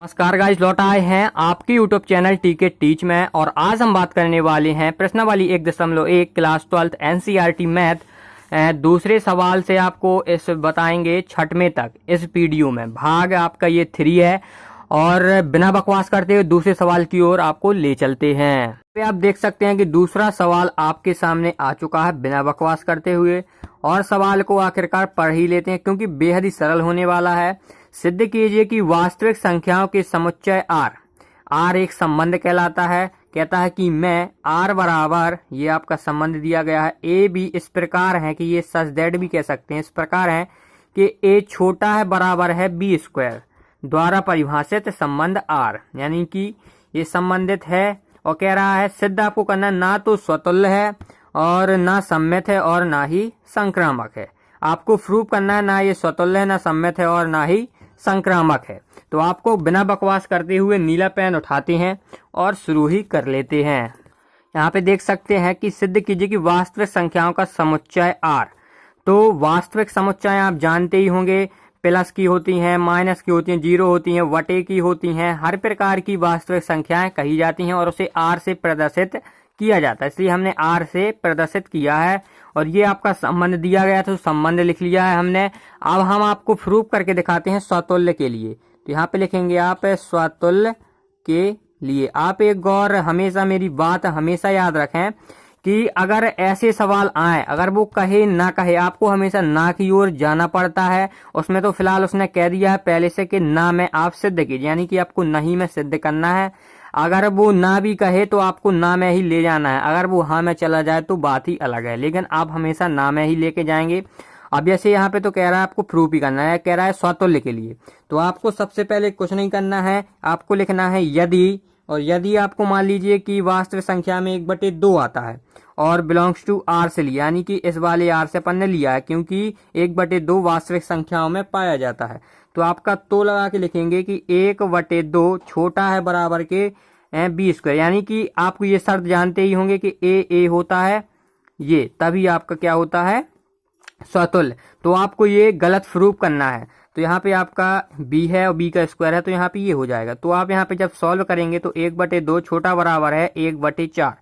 नमस्कार गाइस, लौट आए हैं आपके यूट्यूब चैनल टीके टीच में। और आज हम बात करने वाले हैं प्रश्नावली 1.1 क्लास 12 एनसीईआरटी मैथ। दूसरे सवाल से आपको इस बताएंगे छठवें तक इस वीडियो में। भाग आपका ये 3 है और बिना बकवास करते हुए दूसरे सवाल की ओर आपको ले चलते हैं। आप देख सकते हैं कि दूसरा सवाल आपके सामने आ चुका है बिना बकवास करते हुए, और सवाल को आखिरकार पढ़ ही लेते हैं क्योंकि बेहद ही सरल होने वाला है। सिद्ध कीजिए कि वास्तविक संख्याओं के समुच्चय आर एक संबंध कहलाता है। कहता है कि मैं आर बराबर, ये आपका संबंध दिया गया है, ए बी इस प्रकार है कि ये सच दैट भी कह सकते हैं, इस प्रकार है कि ए छोटा है बराबर है बी स्क्वायर द्वारा परिभाषित संबंध आर, यानी कि ये संबंधित है। और कह रहा है सिद्ध आपको करना ना तो स्वतुल्य है और ना सम्मित है और ना ही संक्रामक है। आपको प्रूव करना है ना ये स्वतुल्य है, ना सम्मित है और ना ही संक्रामक है। तो आपको बिना बकवास करते हुए नीला पेन उठाते हैं और शुरू ही कर लेते हैं। यहाँ पे देख सकते हैं कि सिद्ध कीजिए कि वास्तविक संख्याओं का समुच्चय आर। तो वास्तविक समुच्चय आप जानते ही होंगे, प्लस की होती हैं, माइनस की होती हैं, जीरो होती हैं, वटे की होती हैं, हर प्रकार की वास्तविक संख्याएं कही जाती हैं और उसे आर से प्रदर्शित किया जाता है। इसलिए हमने आर से प्रदर्शित किया है और ये आपका संबंध दिया गया तो संबंध लिख लिया है हमने। अब हम आपको प्रूफ करके दिखाते हैं स्वतुल्य के लिए। तो यहाँ पे लिखेंगे आप स्वतुल्य के लिए। आप एक गौर हमेशा मेरी बात हमेशा याद रखें कि अगर ऐसे सवाल आए, अगर वो कहे ना कहे, आपको हमेशा ना की ओर जाना पड़ता है। उसमें तो फिलहाल उसने कह दिया है पहले से कि ना में आप सिद्ध कीजिए, यानी कि आपको नहीं में सिद्ध करना है। अगर वो ना भी कहे तो आपको ना में ही ले जाना है। अगर वो हाँ में चला जाए तो बात ही अलग है, लेकिन आप हमेशा ना में ही लेके जाएंगे। अब जैसे यहाँ पे तो कह रहा है आपको प्रूफ ही करना है, कह रहा है स्वतुल्य के लिए। तो आपको सबसे पहले कुछ नहीं करना है, आपको लिखना है यदि। और यदि आपको मान लीजिए कि वास्तविक संख्या में 1/2 आता है और बिलोंग्स टू आर से लिया, यानी कि इस वाले आर से अपन ने लिया है क्योंकि 1/2 वास्तविक संख्याओं में पाया जाता है। तो आपका तो लगा के लिखेंगे कि 1/2 छोटा है बराबर के बी स्क्वायर, यानी कि आपको ये शर्त जानते ही होंगे कि ए होता है ये, तभी आपका क्या होता है स्वतुल्य। तो आपको ये गलत प्रूफ करना है। तो यहाँ पे आपका b है और b का स्क्वायर है, तो यहाँ पे ये हो जाएगा। तो आप यहाँ पे जब सॉल्व करेंगे तो 1/2 छोटा बराबर है 1/4।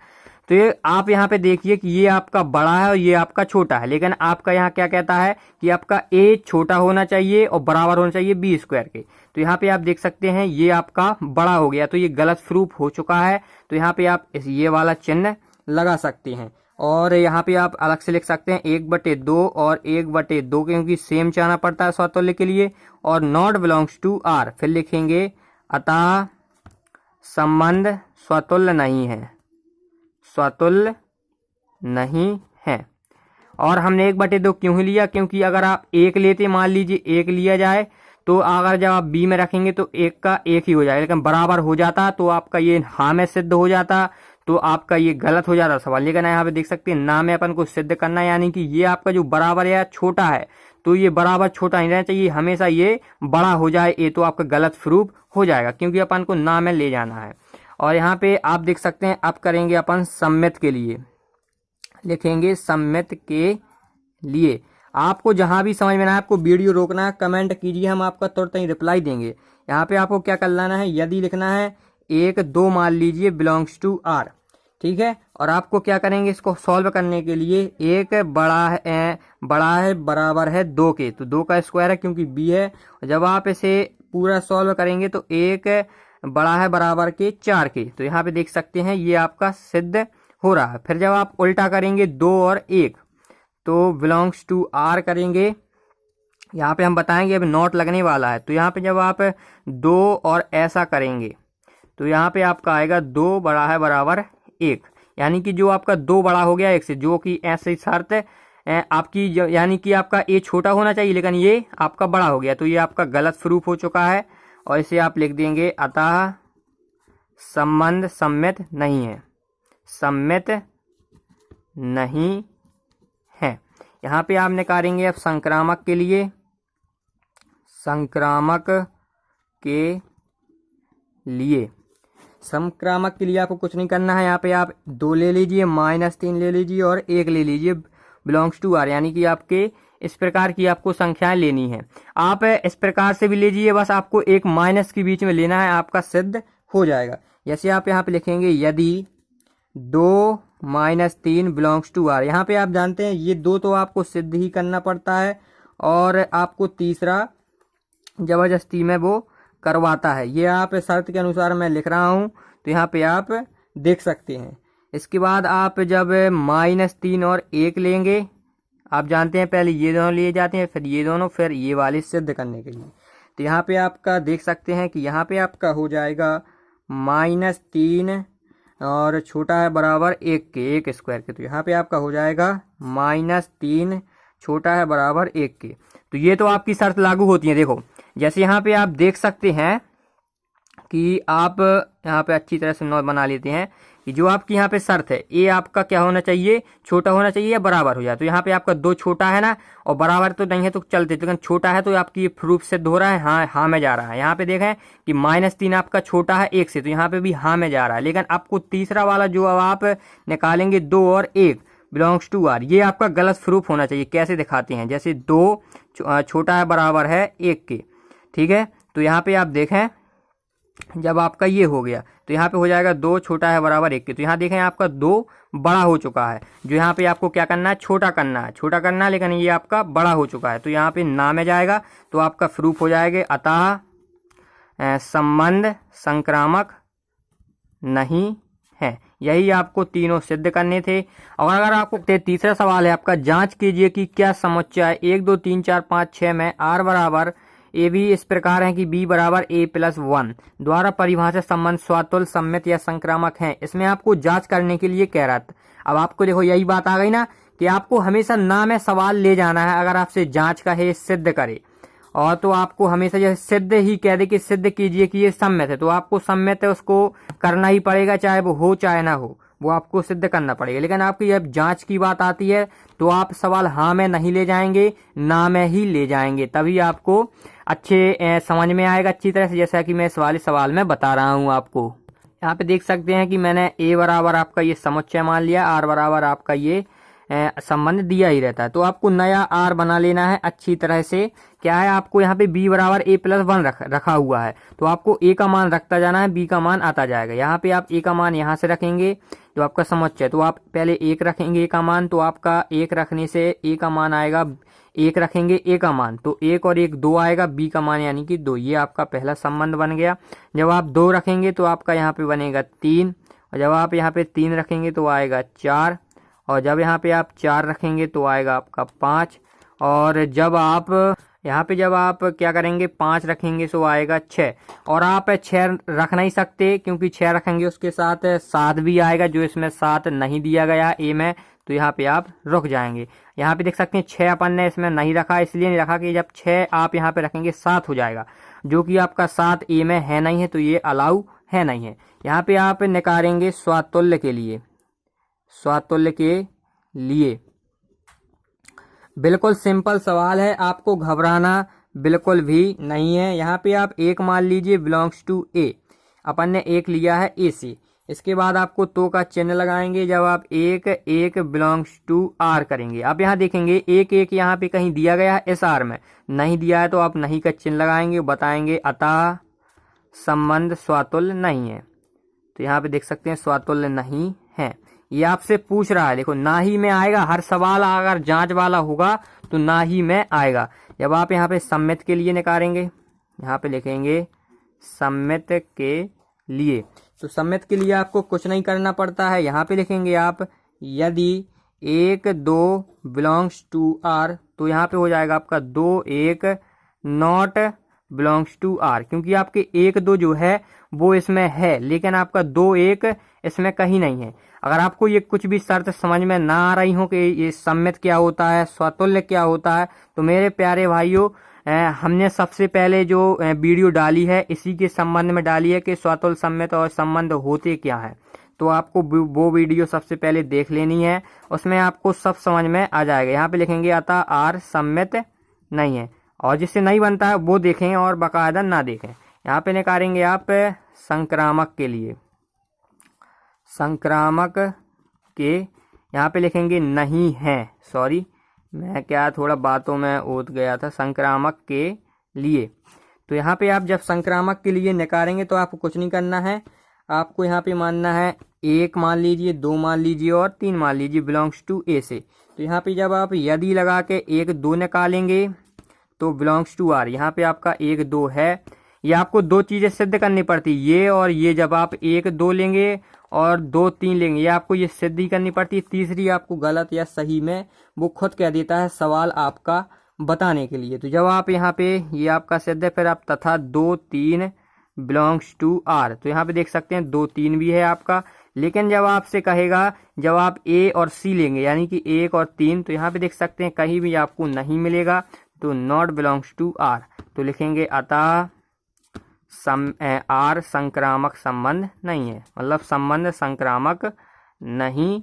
तो ये आप यहाँ पे देखिए कि ये आपका बड़ा है और ये आपका छोटा है, लेकिन आपका यहाँ क्या कहता है कि आपका a छोटा होना चाहिए और बराबर होना चाहिए b स्क्वायर के। तो यहाँ पे आप देख सकते हैं ये आपका बड़ा हो गया, तो ये गलत प्रूफ हो चुका है। तो यहाँ पे आप ये वाला चिन्ह लगा सकते हैं और यहाँ पे आप अलग से लिख सकते हैं 1/2 और 1/2, क्योंकि सेम जाना पड़ता है स्वतुल्य के लिए। और नॉट बिलोंग्स टू आर, फिर लिखेंगे अतः संबंध स्वतुल्य नहीं है, स्वतुल्य नहीं है। और हमने 1/2 क्यों ही लिया, क्योंकि अगर आप 1 लेते, मान लीजिए 1 लिया जाए, तो अगर जब आप बी में रखेंगे तो 1 का 1 ही हो जाएगा, लेकिन बराबर हो जाता तो आपका ये हाँ में सिद्ध हो जाता, तो आपका ये गलत हो जाता सवाल। लेकिन यहाँ पे देख सकते हैं ना में अपन को सिद्ध करना है, यानी कि ये आपका जो बराबर या छोटा है, तो ये बराबर छोटा नहीं रहना चाहिए, हमेशा ये बड़ा हो जाए ये, तो आपका गलत प्रूफ हो जाएगा क्योंकि अपन को ना में ले जाना है। और यहाँ पे आप देख सकते हैं अब करेंगे अपन सम्मित के लिए, लिखेंगे सम्मित के लिए। आपको जहां भी समझ में ना आपको वीडियो रोकना है, कमेंट कीजिए, हम आपका तुरंत ही रिप्लाई देंगे। यहाँ पे आपको क्या कर लेना है, यदि लिखना है 1/2 मान लीजिए बिलोंग्स टू आर, ठीक है। और आपको क्या करेंगे, इसको सॉल्व करने के लिए 1 बड़ा है बराबर है 2 के, तो 2 का स्क्वायर है क्योंकि b है। जब आप इसे पूरा सॉल्व करेंगे तो 1 बड़ा है बराबर के 4 के, तो यहाँ पे देख सकते हैं ये आपका सिद्ध हो रहा है। फिर जब आप उल्टा करेंगे 2 और 1, तो बिलोंग्स टू आर करेंगे। यहाँ पे हम बताएंगे अब नॉट लगने वाला है, तो यहाँ पे जब आप 2 और ऐसा करेंगे तो यहाँ पे आपका आएगा 2 बड़ा है बराबर 1, यानी कि जो आपका 2 बड़ा हो गया 1 से, जो कि ऐसी शर्त आपकी, यानी कि आपका a छोटा होना चाहिए लेकिन ये आपका बड़ा हो गया, तो ये आपका गलत प्रूफ हो चुका है। और इसे आप लिख देंगे अतः संबंध सम्मित नहीं है, सम्मित नहीं है। यहाँ पे आप निकालेंगे अब संक्रामक के लिए, संक्रामक के लिए। संक्रामक के लिए आपको कुछ नहीं करना है, यहाँ पे आप 2 ले लीजिए, -3 ले लीजिए और 1 ले लीजिए बिलोंग्स टू आर, यानी कि आपके इस प्रकार की आपको संख्याएं लेनी है। आप इस प्रकार से भी लीजिए, बस आपको एक माइनस के बीच में लेना है, आपका सिद्ध हो जाएगा। जैसे आप यहाँ पे लिखेंगे यदि 2 माइनस 3 बिलोंग्स टू आर। यहाँ पे आप जानते हैं ये 2 तो आपको सिद्ध ही करना पड़ता है और आपको तीसरा जबरदस्ती में वो करवाता है। ये आप शर्त के अनुसार मैं लिख रहा हूँ, तो यहाँ पे आप देख सकते हैं। इसके बाद आप जब -3 और 1 लेंगे, आप जानते हैं पहले ये दोनों लिए जाते हैं, फिर ये दोनों, फिर ये वाले सिद्ध करने के लिए। तो यहाँ पे आपका देख सकते हैं कि यहाँ पे आपका हो जाएगा -3 और छोटा है बराबर 1 के, 1 स्क्वायर के। तो यहाँ पे आपका हो जाएगा -3 छोटा है बराबर 1 के। तो ये तो आपकी शर्त लागू होती है। देखो जैसे यहाँ पे आप देख सकते हैं कि आप यहाँ पे अच्छी तरह से नोट बना लेते हैं कि जो आपकी यहाँ पे शर्त है, ये आपका क्या होना चाहिए, छोटा होना चाहिए या बराबर हो जाए। तो यहाँ पे आपका 2 छोटा है ना, और बराबर तो नहीं है तो चलते, लेकिन छोटा है तो आपकी ये प्रूफ सिद्ध हो रहा है, हाँ में जा रहा है। यहाँ पे देखें कि -3 आपका छोटा है 1 से, तो यहाँ पे भी हाँ में जा रहा है। लेकिन आपको तीसरा वाला जो अब आप निकालेंगे 2 और 1 बिलोंग्स टू आर, ये आपका गलत प्रूफ होना चाहिए। कैसे दिखाते हैं, जैसे 2 छोटा है बराबर है 1 के, ठीक है। तो यहाँ पे आप देखें जब आपका ये हो गया तो यहाँ पे हो जाएगा 2 छोटा है बराबर 1 के। तो यहाँ देखें आपका 2 बड़ा हो चुका है, जो यहाँ पे आपको क्या करना है, छोटा करना है, लेकिन ये आपका बड़ा हो चुका है। तो यहाँ पे ना में जाएगा, तो आपका प्रूफ हो जाएगा अतः संबंध संक्रामक नहीं है। यही आपको तीनों सिद्ध करने थे। और अगर आपको तीसरा सवाल है आपका, जांच कीजिए कि क्या समुच्चय 1 2 3 4 5 6 में आर बराबर ए बी इस प्रकार है कि बी बराबर ए प्लस 1 द्वारा परिभाषित संबंध स्वतुल्य, सम्मित या संक्रामक है। इसमें आपको जांच करने के लिए कह रहा था। अब आपको देखो यही बात आ गई ना कि आपको हमेशा ना में सवाल ले जाना है। अगर आपसे जांच का है सिद्ध करे, और तो आपको हमेशा जैसे सिद्ध ही कह दे कि सिद्ध कीजिए कि ये सम्मित है, तो आपको सम्मित है उसको करना ही पड़ेगा, चाहे वो हो चाहे ना हो, वो आपको सिद्ध करना पड़ेगा। लेकिन आपकी जब जांच की बात आती है तो आप सवाल हाँ में नहीं ले जाएंगे, ना में ही ले जाएंगे, तभी आपको अच्छे समझ में आएगा अच्छी तरह से, जैसा कि मैं इस वाले सवाल में बता रहा हूँ आपको। यहाँ पे देख सकते हैं कि मैंने ए बराबर आपका ये समुच्चय मान लिया, आर बराबर आपका ये संबंध दिया ही रहता है। तो आपको नया आर बना लेना है अच्छी तरह से। क्या है, आपको यहाँ पे बी बराबर ए प्लस 1 रखा हुआ है, तो आपको ए का मान रखता जाना है, बी का मान आता जाएगा। यहाँ पे आप ए का मान यहाँ से रखेंगे जो आपका समुच्चय, तो आप पहले 1 रखेंगे ए का मान, तो आपका 1 रखने से ए का मान आएगा, 1 रखेंगे ए का मान, तो 1 और 1 2 आएगा, बी का मान यानी कि 2। ये आपका पहला संबंध बन गया। जब आप 2 रखेंगे तो आपका यहाँ पे बनेगा 3, और जब आप यहाँ पे 3 रखेंगे तो आएगा 4, और जब यहाँ पे आप 4 रखेंगे तो आएगा आपका 5, और जब आप क्या करेंगे 5 रखेंगे तो आएगा 6, और आप 6 रख नहीं सकते क्योंकि 6 रखेंगे उसके साथ 7 भी आएगा, जो इसमें 7 नहीं दिया गया ए में, तो यहाँ पे आप रुक जाएंगे। यहाँ पे देख सकते हैं 6 अपन ने इसमें नहीं रखा, इसलिए नहीं रखा कि जब 6 आप यहाँ पे रखेंगे 7 हो जाएगा, जो कि आपका 7 ए में है नहीं है, तो ये अलाउ है नहीं है। यहाँ पे आप निकालेंगे स्वातुल्य के लिए। बिल्कुल सिंपल सवाल है, आपको घबराना बिल्कुल भी नहीं है। यहाँ पे आप 1 मान लीजिए बिलोंग्स टू ए, अपन ने 1 लिया है ए से। इसके बाद आपको तो का चिन्ह लगाएंगे, जब आप 1 बिलोंग्स टू आर करेंगे। आप यहाँ देखेंगे 1 यहाँ पे कहीं दिया गया है, इस आर में नहीं दिया है, तो आप नहीं का चिन्ह लगाएंगे, बताएंगे अतः संबंध स्वातुल्य नहीं है। तो यहाँ पे देख सकते हैं स्वातुल्य नहीं है। ये आपसे पूछ रहा है, देखो ना ही में आएगा, हर सवाल अगर जांच वाला होगा तो ना ही में आएगा। जब आप यहाँ पे सम्मित के लिए निकालेंगे, यहाँ पे लिखेंगे सम्मित के लिए, तो सम्मित के लिए आपको कुछ नहीं करना पड़ता है। यहाँ पे लिखेंगे आप यदि 1 2 बिलोंग्स टू आर, तो यहाँ पे हो जाएगा आपका 2 1 नॉट बिलोंग्स टू आर, क्योंकि आपके 1 2 जो है वो इसमें है, लेकिन आपका 2 1 इसमें कहीं नहीं है। अगर आपको ये कुछ भी शर्त समझ में ना आ रही हो कि ये सम्मित क्या होता है, स्वातुल्य क्या होता है, तो मेरे प्यारे भाइयों हमने सबसे पहले जो वीडियो डाली है इसी के संबंध में डाली है कि स्वातुल्य, सम्मित और संबंध होते क्या है। तो आपको वो वीडियो सबसे पहले देख लेनी है, उसमें आपको सब समझ में आ जाएगा। यहाँ पे लिखेंगे अतः आर सम्मित नहीं है, और जिससे नहीं बनता है वो देखें और बाकायदा ना देखें। यहाँ पे निकालेंगे आप संक्रामक के लिए, संक्रामक के यहाँ पे लिखेंगे नहीं है, मैं क्या थोड़ा बातों में ओत गया था, संक्रामक के लिए। तो यहाँ पे आप जब संक्रामक के लिए निकालेंगे तो आपको कुछ नहीं करना है, आपको यहाँ पे मानना है 1 मान लीजिए, 2 मान लीजिए और 3 मान लीजिए बिलोंग्स टू ए से। तो यहाँ पे जब आप यदि लगा के 1 2 निकालेंगे तो बिलोंग्स टू आर, यहाँ पे आपका 1 2 है। ये आपको दो चीजें सिद्ध करनी पड़ती, ये और ये। जब आप 1 2 लेंगे और 2 3 लेंगे, ये आपको ये सिद्ध ही करनी पड़ती है। तीसरी आपको गलत या सही में वो खुद कह देता है सवाल आपका बताने के लिए। तो जब आप यहाँ पे ये आपका सिद्ध है, फिर आप तथा 2 3 बिलोंग्स टू आर, तो यहाँ पे देख सकते हैं 2 3 भी है आपका। लेकिन जब आपसे कहेगा, जब आप ए और सी लेंगे यानी कि 1 और 3, तो यहाँ पे देख सकते हैं कहीं भी आपको नहीं मिलेगा, तो नॉट बिलोंग्स टू आर। तो लिखेंगे अतः आर संक्रामक संबंध नहीं है, मतलब संबंध संक्रामक नहीं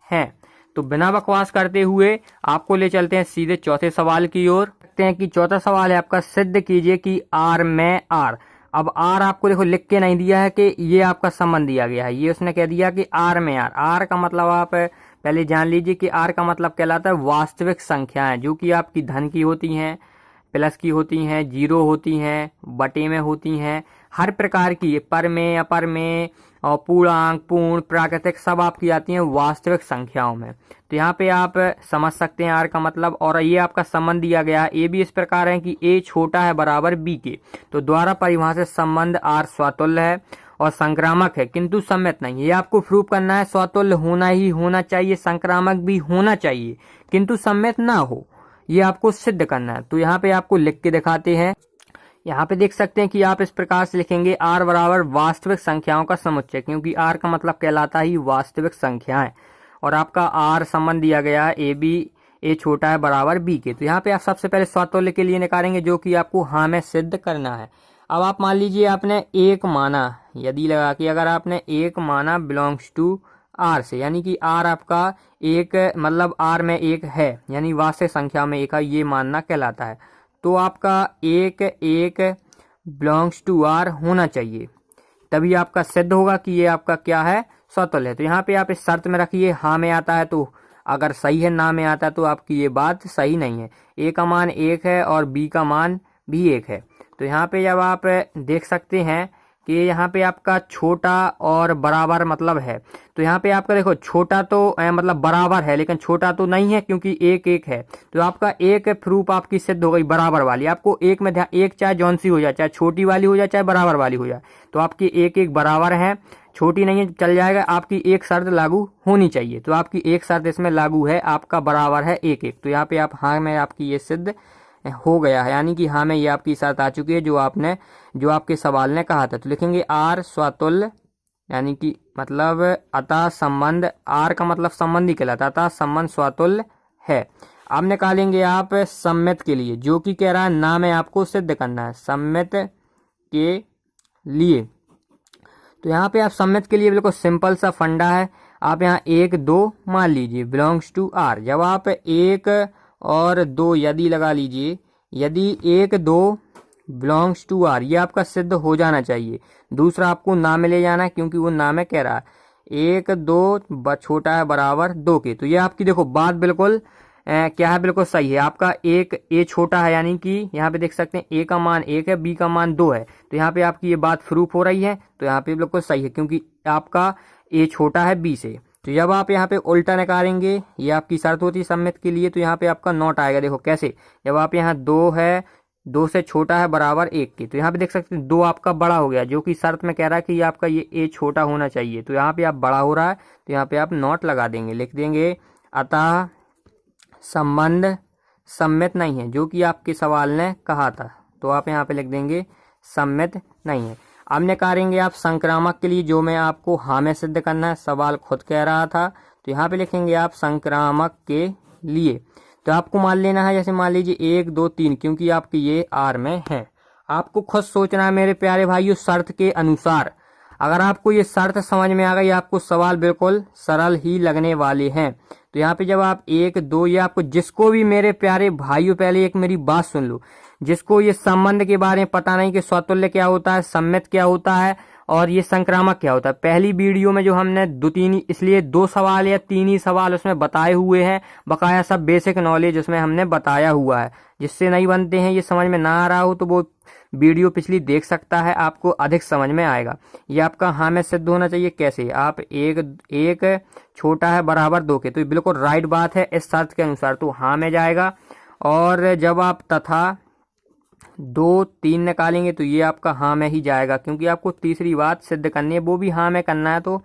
है। तो बिना बकवास करते हुए आपको ले चलते हैं सीधे चौथे सवाल की ओर। देखते हैं कि चौथा सवाल है आपका, सिद्ध कीजिए कि आर में आर। अब आर आपको देखो लिख के नहीं दिया है कि ये आपका संबंध दिया गया है, ये उसने कह दिया कि आर में आर। आर का मतलब आप पहले जान लीजिए कि आर का मतलब कहलाता है वास्तविक संख्याएं, जो कि आपकी धन की होती हैं, प्लस की होती हैं, जीरो होती हैं, बटे में होती हैं, हर प्रकार की, पर में, अपर में, और पूर्णांक, पूर्ण, प्राकृतिक, सब आपकी आती हैं वास्तविक संख्याओं में। तो यहाँ पे आप समझ सकते हैं आर का मतलब। और ये आपका संबंध दिया गया है, ए भी इस प्रकार है कि ए छोटा है बराबर बी के। तो द्वारा परिभाषित संबंध आर स्वतुल्य है और संक्रामक है किंतु सम्मित नहीं है। ये आपको प्रूव करना है, स्वतुल्य होना ही होना चाहिए, संक्रामक भी होना चाहिए किंतु सम्मित ना हो, ये आपको सिद्ध करना है। तो यहाँ पे आपको लिख के दिखाते हैं। यहाँ पे देख सकते हैं कि आप इस प्रकार से लिखेंगे आर बराबर वास्तविक संख्याओं का समुच्चय, क्योंकि आर का मतलब कहलाता ही वास्तविक संख्याएं। और आपका आर संबंध दिया गया है ए बी, ए छोटा है बराबर बी के। तो यहाँ पे आप सबसे पहले स्वतुल्य के लिए निकालेंगे, जो कि आपको हाँ में सिद्ध करना है। अब आप मान लीजिए आपने 1 माना, यदि लगा कि अगर आपने 1 माना बिलोंग्स टू आर से, यानी कि आर आपका एक, मतलब आर में 1 है, यानी वास्तविक संख्या में 1 है, ये मानना कहलाता है। तो आपका 1 1 बिलोंग्स टू आर होना चाहिए, तभी आपका सिद्ध होगा कि ये आपका क्या है, स्वतुल्य है। तो यहाँ पे आप इस शर्त में रखिए, हाँ में आता है तो अगर सही है, ना में आता है तो आपकी ये बात सही नहीं है। ए का मान 1 है और बी का मान भी 1 है। तो यहाँ पे जब आप देख सकते हैं कि यहाँ पे आपका छोटा और बराबर मतलब है, तो यहाँ पे आपका देखो छोटा तो मतलब बराबर है, लेकिन छोटा तो नहीं है क्योंकि 1 1 है। तो आपका एक प्रूफ आपकी सिद्ध हो गई बराबर वाली। आपको एक में ध्यान, एक चाहे जौन सी हो जाए, चाहे छोटी वाली हो जाए चाहे बराबर वाली हो जाए, तो आपकी 1 1 बराबर है, छोटी नहीं है चल जाएगा। आपकी एक शर्त लागू होनी चाहिए, तो आपकी एक शर्त इसमें लागू है, आपका बराबर है 1 1। तो यहाँ पे आप हाँ में आपकी ये सिद्ध हो गया है, यानी कि हाँ में ये आपकी शर्त आ चुकी है जो आपके सवाल ने कहा था। तो लिखेंगे आर स्वतुल्य, यानी कि मतलब अतः संबंध, आर का मतलब संबंधी कहलाता है, अतः संबंध स्वतुल्य है। अब निकालेंगे आप सम्मित के लिए, जो कि कह रहा है ना में आपको सिद्ध करना है सम्मित के लिए। तो यहाँ पे आप सम्मित के लिए बिल्कुल सिंपल सा फंडा है, आप यहाँ 1 2 मान लीजिए बिलोंग्स टू आर। जब आप 1 और 2 यदि लगा लीजिए, यदि 1 2 बिलोंग्स टू आर, ये आपका सिद्ध हो जाना चाहिए। दूसरा आपको ना में ले जाना है, क्योंकि वो ना में कह रहा है 1 2 छोटा है बराबर 2 के। तो ये आपकी देखो बात बिल्कुल क्या है, बिल्कुल सही है। आपका एक ए छोटा है, यानी कि यहाँ पे देख सकते हैं ए का मान 1 है, बी का मान 2 है। तो यहाँ पे आपकी ये बात प्रूफ हो रही है, तो यहाँ पे बिल्कुल सही है, क्योंकि आपका ए छोटा है बी से। तो जब आप यहाँ पे उल्टा निकालेंगे, ये आपकी शर्त होती है सम्मित के लिए, तो यहाँ पे आपका नॉट आएगा। देखो कैसे, जब आप यहाँ 2 है, 2 से छोटा है बराबर 1 के, तो यहाँ पे देख सकते हैं 2 आपका बड़ा हो गया, जो कि शर्त में कह रहा है कि आपका ये ए छोटा होना चाहिए। तो यहाँ पे आप बड़ा हो रहा है, तो यहाँ पे आप नॉट लगा देंगे, लिख देंगे अतः संबंध सम्मित नहीं है, जो कि आपके सवाल ने कहा था। तो आप यहाँ पे लिख देंगे सम्मित नहीं है। अब निकालेंगे आप संक्रामक के लिए, जो मैं आपको हाँ में सिद्ध करना है, सवाल खुद कह रहा था। तो यहाँ पे लिखेंगे आप संक्रामक के लिए। तो आपको मान लेना है, जैसे मान लीजिए 1 2 3, क्योंकि आपकी ये आर में है। आपको खुद सोचना है मेरे प्यारे भाइयों, शर्त के अनुसार। अगर आपको ये शर्त समझ में आ गई, आपको सवाल बिल्कुल सरल ही लगने वाले हैं। तो यहाँ पे जब आप 1 2, ये आपको जिसको भी मेरे प्यारे भाइयों, पहले एक मेरी बात सुन लो, जिसको ये संबंध के बारे में पता नहीं कि स्वतुल्य क्या होता है, सम्मित क्या होता है, और ये संक्रामक क्या होता है। पहली वीडियो में जो हमने इसलिए 2 सवाल या 3 ही सवाल उसमें बताए हुए हैं, बकाया सब बेसिक नॉलेज उसमें हमने बताया हुआ है। जिससे नहीं बनते हैं, ये समझ में ना आ रहा हो तो वो वीडियो पिछली देख सकता है, आपको अधिक समझ में आएगा। ये आपका हाँ में सिद्ध होना चाहिए। कैसे? आप एक छोटा है बराबर 2 के, तो ये बिल्कुल राइट बात है इस शर्त के अनुसार, तो हाँ में जाएगा। और जब आप तथा 2 3 निकालेंगे तो ये आपका हाँ में ही जाएगा, क्योंकि आपको तीसरी बात सिद्ध करनी है, वो भी हाँ में करना है तो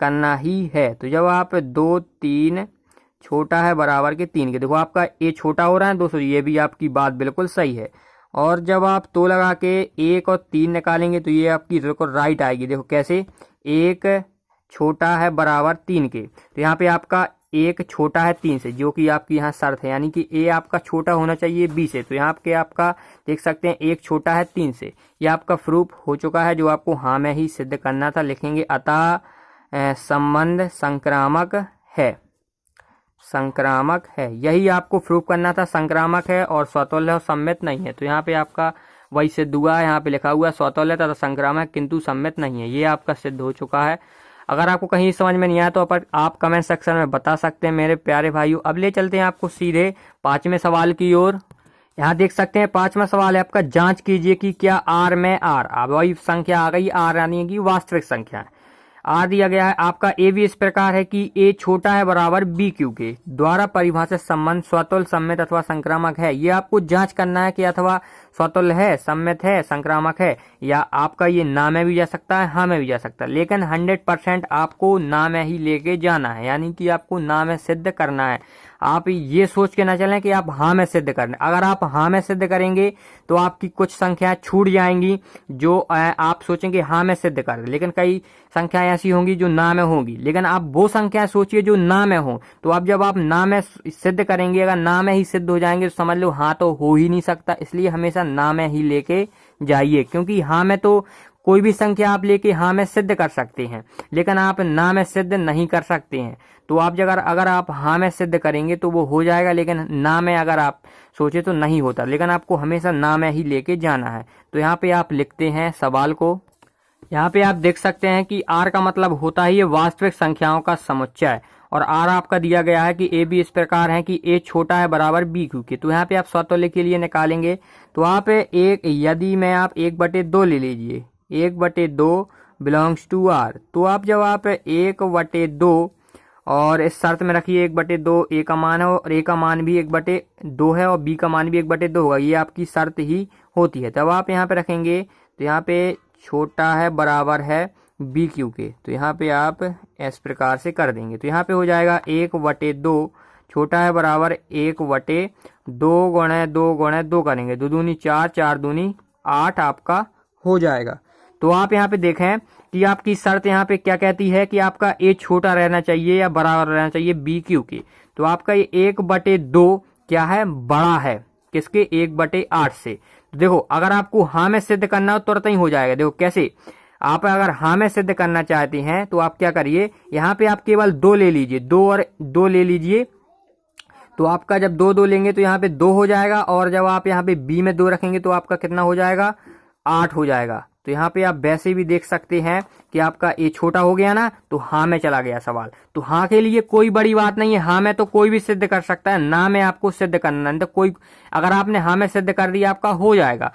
करना ही है। तो जब आप 2 3 छोटा है बराबर के 3 के, देखो आपका ए छोटा हो रहा है दोस्तों, ये भी आपकी बात बिल्कुल सही है। और जब आप तो लगा के 1 और 3 निकालेंगे तो ये आपकी बिल्कुल राइट आएगी। देखो कैसे? 1 छोटा है बराबर 3 के, तो यहाँ पे आपका 1 छोटा है 3 से, जो कि आपकी यहाँ शर्त है, यानी कि ए आपका छोटा होना चाहिए बी से। तो यहाँ पे आपका देख सकते हैं 1 छोटा है 3 से, ये आपका प्रूफ हो चुका है, जो आपको हाँ में ही सिद्ध करना था। लिखेंगे अतः संबंध संक्रामक है, संक्रामक है, यही आपको प्रूफ करना था। संक्रामक है और स्वतुल्य और सम्मित नहीं है, तो यहाँ पे आपका वही सिद्ध हुआ है। यहाँ पे लिखा हुआ है स्वतुल्य तथा संक्रामक किंतु सम्मित नहीं है, ये आपका सिद्ध हो चुका है। अगर आपको कहीं समझ में नहीं आया तो आप कमेंट सेक्शन में बता सकते हैं मेरे प्यारे भाइयों। अब ले चलते हैं आपको सीधे 5वें सवाल की ओर। यहाँ देख सकते हैं 5वां सवाल है आपका, जांच कीजिए कि क्या आर में आर, अब वही संख्या आ गई, आर यानी कि वास्तविक संख्या है, आर दिया गया है आपका। ए भी इस प्रकार है कि ए छोटा है बराबर बी क्यू के द्वारा परिभाषित संबंध स्वतुल्य सम्मित अथवा संक्रामक है। ये आपको जांच करना है कि अथवा स्वतुल्य है, सम्मित है, संक्रामक है, या आपका ये ना में भी जा सकता है, हाँ में भी जा सकता है, लेकिन 100% आपको ना में ही लेके जाना है, यानी कि आपको ना में सिद्ध करना है। आप ये सोच के ना चलें कि आप हाँ में सिद्ध करना। अगर आप हाँ में सिद्ध करेंगे तो आपकी कुछ संख्याएं छूट जाएंगी जो आप सोचेंगे हाँ में सिद्ध कर, लेकिन कई संख्याएं ऐसी होंगी जो ना में होंगी। लेकिन आप वो संख्या सोचिए जो ना में हो, तो अब जब आप ना में सिद्ध करेंगे, अगर ना में ही सिद्ध हो जाएंगे तो समझ लो हाँ तो हो ही नहीं सकता। इसलिए हमेशा ना में ही लेके जाइए, क्योंकि हाँ में तो कोई भी संख्या आप लेके हाँ में सिद्ध कर सकते हैं, लेकिन आप ना में सिद्ध नहीं कर सकते हैं। तो आप अगर आप हाँ में सिद्ध करेंगे तो वो हो जाएगा, लेकिन ना में अगर आप सोचे तो नहीं होता, लेकिन आपको हमेशा ना में ही लेके जाना है। तो यहाँ पे आप लिखते हैं सवाल को। यहाँ पे आप देख सकते हैं कि आर का मतलब होता ही है वास्तविक संख्याओं का समुच्चय, और आर आपका दिया गया है कि ए भी इस प्रकार है कि ए छोटा है बराबर बी क्यू के। तो यहाँ पे आप स्वतुल्य के लिए निकालेंगे तो आप यदि मैं आप 1/2 ले लीजिए, 1/2 बिलोंग्स टू आर, तो आप जब आप 1/2 और इस शर्त में रखिए 1/2 ए का मान है और ए का मान भी 1/2 है और बी का मान भी 1/2 होगा, ये आपकी शर्त ही होती है। तब आप यहाँ पे रखेंगे तो यहाँ पे छोटा है बराबर है बी क्यू के, तो यहाँ पे आप इस प्रकार से कर देंगे। तो यहाँ पे हो जाएगा 1/2 छोटा है बराबर 1/2 गुणे 2 गुणे 2 करेंगे, 2 दूनी 4, 4 दूनी 8 आपका हो जाएगा। तो आप यहाँ पे देखें कि आपकी शर्त यहाँ पे क्या कहती है कि आपका ए छोटा रहना चाहिए या बराबर रहना चाहिए बी क्यू के। तो आपका ये 1/2 क्या है, बड़ा है किसके, 1/8 से। तो देखो अगर आपको हाँ में सिद्ध करना हो तुरंत ही हो जाएगा। देखो कैसे, आप अगर हाँ में सिद्ध करना चाहते हैं तो आप क्या करिए, यहाँ पे आप केवल 2 ले लीजिए, 2 और 2 ले लीजिए। तो आपका जब 2 लेंगे तो यहाँ पे 2 हो जाएगा, और जब आप यहाँ पे बी में 2 रखेंगे तो आपका कितना हो जाएगा, 8 हो जाएगा। तो यहाँ पे आप वैसे भी देख सकते हैं कि आपका ए छोटा हो गया ना, तो हाँ में चला गया सवाल। तो हाँ के लिए कोई बड़ी बात नहीं है, हाँ में तो कोई भी सिद्ध कर सकता है, ना में आपको सिद्ध करना नहीं। तो कोई अगर आपने हाँ में सिद्ध कर दिया आपका हो जाएगा,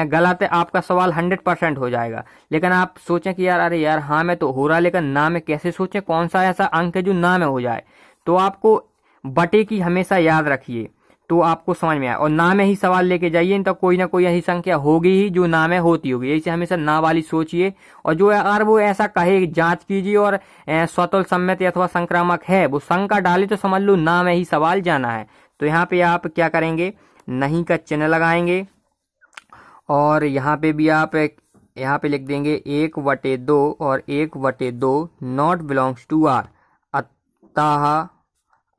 गलत है आपका सवाल 100% हो जाएगा। लेकिन आप सोचें कि यार अरे यार हाँ में तो हो रहा है, लेकिन ना में कैसे सोचें, कौन सा ऐसा अंक है जो ना में हो जाए। तो आपको बटे की हमेशा याद रखिए तो आपको समझ में आए, और ना में ही सवाल लेके जाइए, तो कोई ना कोई ऐसी संख्या होगी ही जो ना में होती होगी। ऐसे हमेशा ना वाली सोचिए, और जो अगर वो ऐसा कहे जांच कीजिए और स्वतुल्य सम्मित अथवा संक्रामक है वो शंका डाले तो समझ लो ना में ही सवाल जाना है। तो यहाँ पे आप क्या करेंगे, नहीं का चिन्ह लगाएंगे, और यहाँ पे भी आप यहाँ पे लिख देंगे 1/2 और 1/2 नॉट बिलोंग्स टू आर, अतः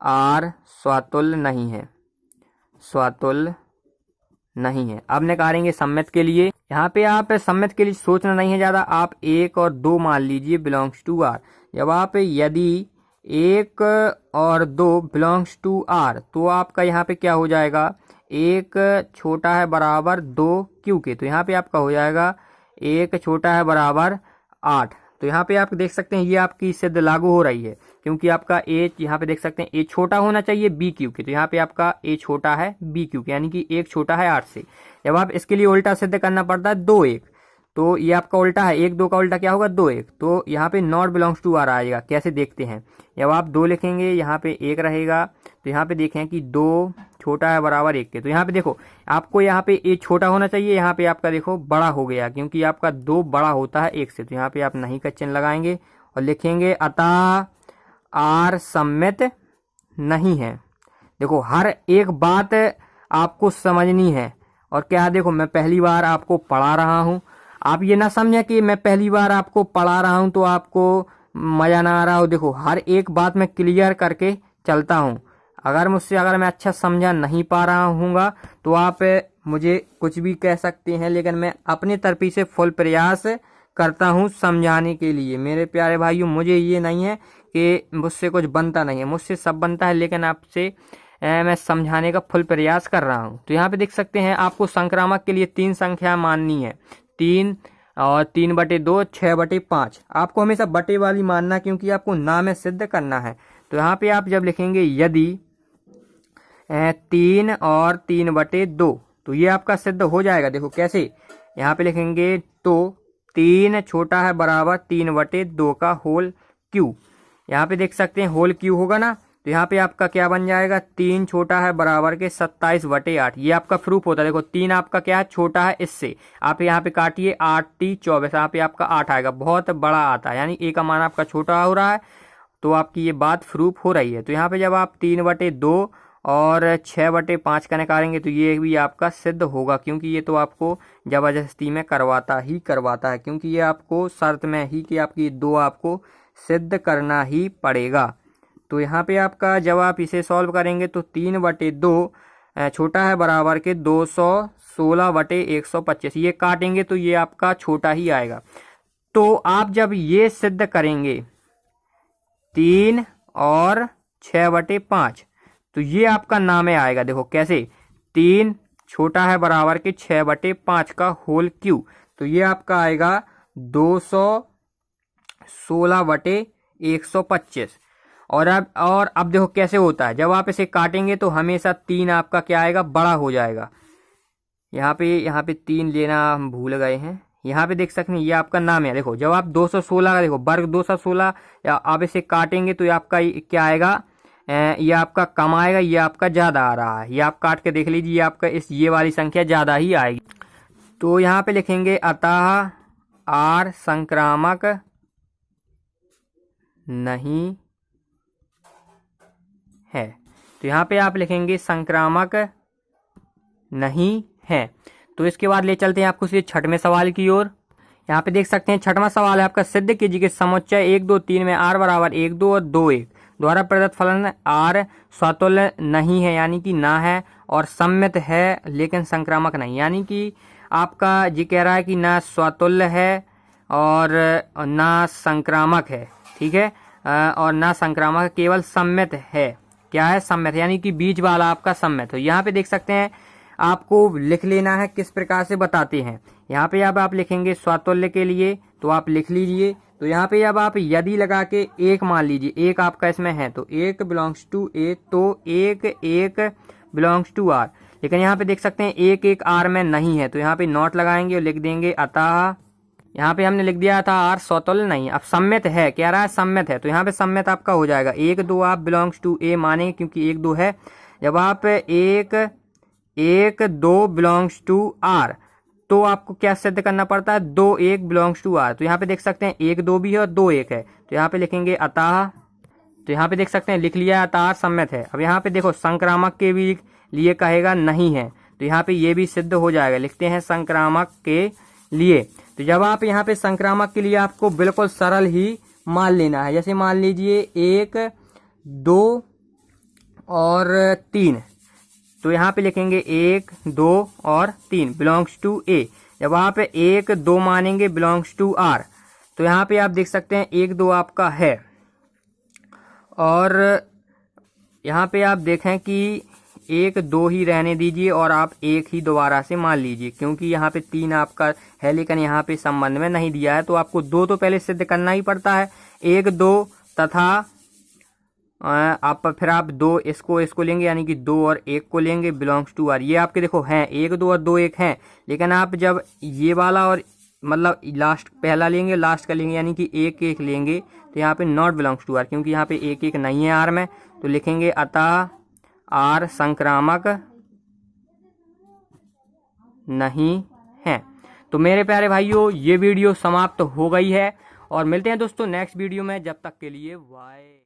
आर स्वतुल्य नहीं है, स्वतुल्य नहीं है। अब निकालेंगे सम्मित के लिए। यहाँ पे आप सम्मित के लिए सोचना नहीं है ज्यादा, आप 1 और 2 मान लीजिए बिलोंग्स टू आर। जब आप यदि 1 और 2 बिलोंग्स टू आर, तो आपका यहाँ पे क्या हो जाएगा, 1 छोटा है बराबर 2 क्यू के। तो यहाँ पे आपका हो जाएगा 1 छोटा है बराबर 8। तो यहाँ पे आप देख सकते हैं ये आपकी सिद्ध लागू हो रही है, क्योंकि आपका ए यहाँ पे देख सकते हैं ए छोटा होना चाहिए बी क्यू के, तो यहाँ पे आपका ए छोटा है बी क्यू के, यानी कि 1 छोटा है 8 से। जब आप इसके लिए उल्टा सिद्ध करना पड़ता है 2 1, तो ये आपका उल्टा है, 1 2 का उल्टा क्या होगा 2 1, तो यहाँ पे नॉट बिलोंग्स टू आर आएगा। कैसे देखते हैं, जब आप 2 लिखेंगे यहाँ पे 1 रहेगा, तो यहाँ पे देखें कि 2 छोटा है बराबर 1 के, तो यहाँ पे देखो आपको यहाँ पे ए छोटा होना चाहिए, यहाँ पे आपका देखो बड़ा हो गया, क्योंकि आपका 2 बड़ा होता है 1 से, तो यहाँ पे आप नहीं का चिन्ह लगाएंगे और लिखेंगे अतः आर सम्मित नहीं है। देखो हर एक बात आपको समझनी है, और क्या देखो मैं पहली बार आपको पढ़ा रहा हूँ, आप ये ना समझें कि मैं पहली बार आपको पढ़ा रहा हूँ तो आपको मजा ना आ रहा हो। देखो हर एक बात मैं क्लियर करके चलता हूँ, अगर मैं अच्छा समझा नहीं पा रहा हूँगा तो आप मुझे कुछ भी कह सकते हैं, लेकिन मैं अपने तरफी से फुल प्रयास करता हूँ समझाने के लिए। मेरे प्यारे भाइयों, मुझे ये नहीं है कि मुझसे कुछ बनता नहीं है, मुझसे सब बनता है, लेकिन आपसे मैं समझाने का फुल प्रयास कर रहा हूँ। तो यहाँ पे देख सकते हैं आपको संक्रामक के लिए 3 संख्या माननी है, 3 और 3/2 6/5। आपको हमेशा बटे वाली मानना, क्योंकि आपको नाम में सिद्ध करना है। तो यहाँ पे आप जब लिखेंगे यदि 3 और 3/2, तो ये आपका सिद्ध हो जाएगा। देखो कैसे, यहाँ पे लिखेंगे तो 3 छोटा है बराबर 3/2 का होल क्यू। यहाँ पे देख सकते हैं होल क्यू होगा ना, तो यहाँ पे आपका क्या बन जाएगा, 3 छोटा है बराबर के 27/8। ये आपका प्रूफ होता है। देखो 3 आपका क्या है, छोटा है इससे, आप यहाँ पे काटिए 8 3 24, यहाँ पे आपका 8 आएगा, बहुत बड़ा आता है, यानी ए का मान आपका छोटा हो रहा है, तो आपकी ये बात प्रूफ हो रही है। तो यहाँ पे जब आप 3/2 और 6/5 का निकालेंगे तो ये भी आपका सिद्ध होगा, क्योंकि ये तो आपको जबरदस्ती में करवाता है, क्योंकि ये आपको शर्त में ही कि आपकी 2 आपको सिद्ध करना ही पड़ेगा। तो यहाँ पे आपका जब आप इसे सॉल्व करेंगे तो 3/2 छोटा है बराबर के 216/125, ये काटेंगे तो ये आपका छोटा ही आएगा। तो आप जब ये सिद्ध करेंगे 3 और 6/5, तो ये आपका नाम में आएगा। देखो कैसे, 3 छोटा है बराबर के 6/5 का होल क्यू, तो ये आपका आएगा 216/125। और अब देखो कैसे होता है, जब आप इसे काटेंगे तो हमेशा 3 आपका क्या आएगा, बड़ा हो जाएगा। यहाँ पे 3 लेना हम भूल गए हैं, यहाँ पे देख सकते हैं ये आपका नाम है। देखो जब आप 216 का देखो वर्ग 216, या आप इसे काटेंगे तो ये आपका क्या आएगा, ये आपका कम आएगा, ये आपका ज्यादा आ रहा है। ये आप काट के देख लीजिए, ये आपका ये वाली संख्या ज्यादा ही आएगी। तो यहाँ पे लिखेंगे अतः आर संक्रामक नहीं है। तो यहाँ पे आप लिखेंगे संक्रामक नहीं है। तो इसके बाद ले चलते हैं आपको सीधे 6वें सवाल की ओर। यहाँ पे देख सकते हैं 6वां सवाल है आपका, सिद्ध कीजिए कि समुच्चय 1 2 3 में r बराबर 1 2 और 2 1 द्वारा प्रदत्त फलन r स्वतुल्य नहीं है, यानी कि ना है, और सम्मित है लेकिन संक्रामक नहीं, यानी कि आपका जी कह रहा है कि ना स्वतुल्य है और ना संक्रामक है, ठीक है, और ना संक्रामक, केवल सम्मित है। क्या है, सम्मित, यानी कि बीच वाला आपका सम्मित हो। यहाँ पे देख सकते हैं आपको लिख लेना है, किस प्रकार से बताते हैं। यहाँ पे अब आप लिखेंगे स्वतुल्य के लिए, तो आप लिख लीजिए। तो यहाँ पे अब आप यदि लगा के 1 मान लीजिए, 1 आपका इसमें है तो 1 बिलोंग्स टू ए, तो 1 1 बिलोंग्स टू आर। लेकिन यहाँ पे देख सकते हैं 1 1 आर में नहीं है, तो यहाँ पे नॉट लगाएंगे और लिख देंगे अतः, यहाँ पे हमने लिख दिया था आर स्वतुल्य नहीं। अब सम्मित है, कह रहा है सम्मित है, तो यहाँ पे सम्मित आपका हो जाएगा 1 2 आप बिलोंग्स टू ए मानेंगे, क्योंकि 1 2 है। जब आप 1 1 2 बिलोंग्स टू आर, तो आपको क्या सिद्ध करना पड़ता है, 2 1 बिलोंग्स टू आर। तो यहाँ पे देख सकते हैं 1 2 भी है और 2 1 है, तो यहाँ पे लिखेंगे अतः। तो यहाँ पे देख सकते हैं लिख लिया अतः सम्मित है। अब यहाँ पे देखो संक्रामक के भी लिए कहेगा नहीं है, तो यहाँ पे ये भी सिद्ध हो जाएगा। लिखते हैं संक्रामक के लिए। तो जब आप यहाँ पे संक्रामक के लिए आपको बिल्कुल सरल ही मान लेना है, जैसे मान लीजिए 1 2 और 3, तो यहाँ पे लिखेंगे 1 2 और 3 बिलोंग्स टू ए। जब आप 1 2 मानेंगे बिलोंग्स टू आर, तो यहाँ पे आप देख सकते हैं 1 2 आपका है, और यहाँ पे आप देखें कि एक दो ही रहने दीजिए और आप एक ही दोबारा से मान लीजिए, क्योंकि यहाँ पे 3 आपका है लेकिन यहाँ पे संबंध में नहीं दिया है, तो आपको 2 तो पहले सिद्ध करना ही पड़ता है। 1 2 तथा आप फिर आप 2 इसको लेंगे, यानी कि 2 और 1 को लेंगे, बिलोंग्स टू आर। ये आपके देखो हैं 1 2 और 2 1 हैं, लेकिन आप जब ये वाला और मतलब लास्ट पहला लेंगे, लास्ट का लेंगे, यानी कि 1 1 लेंगे, तो यहाँ पे नॉट बिलोंग्स टू आर, क्योंकि यहाँ पे 1 1 नहीं है आर में, तो लिखेंगे अतः आर संक्रामक नहीं है। तो मेरे प्यारे भाइयों, ये वीडियो समाप्त हो गई है और मिलते हैं दोस्तों नेक्स्ट वीडियो में। जब तक के लिए बाय।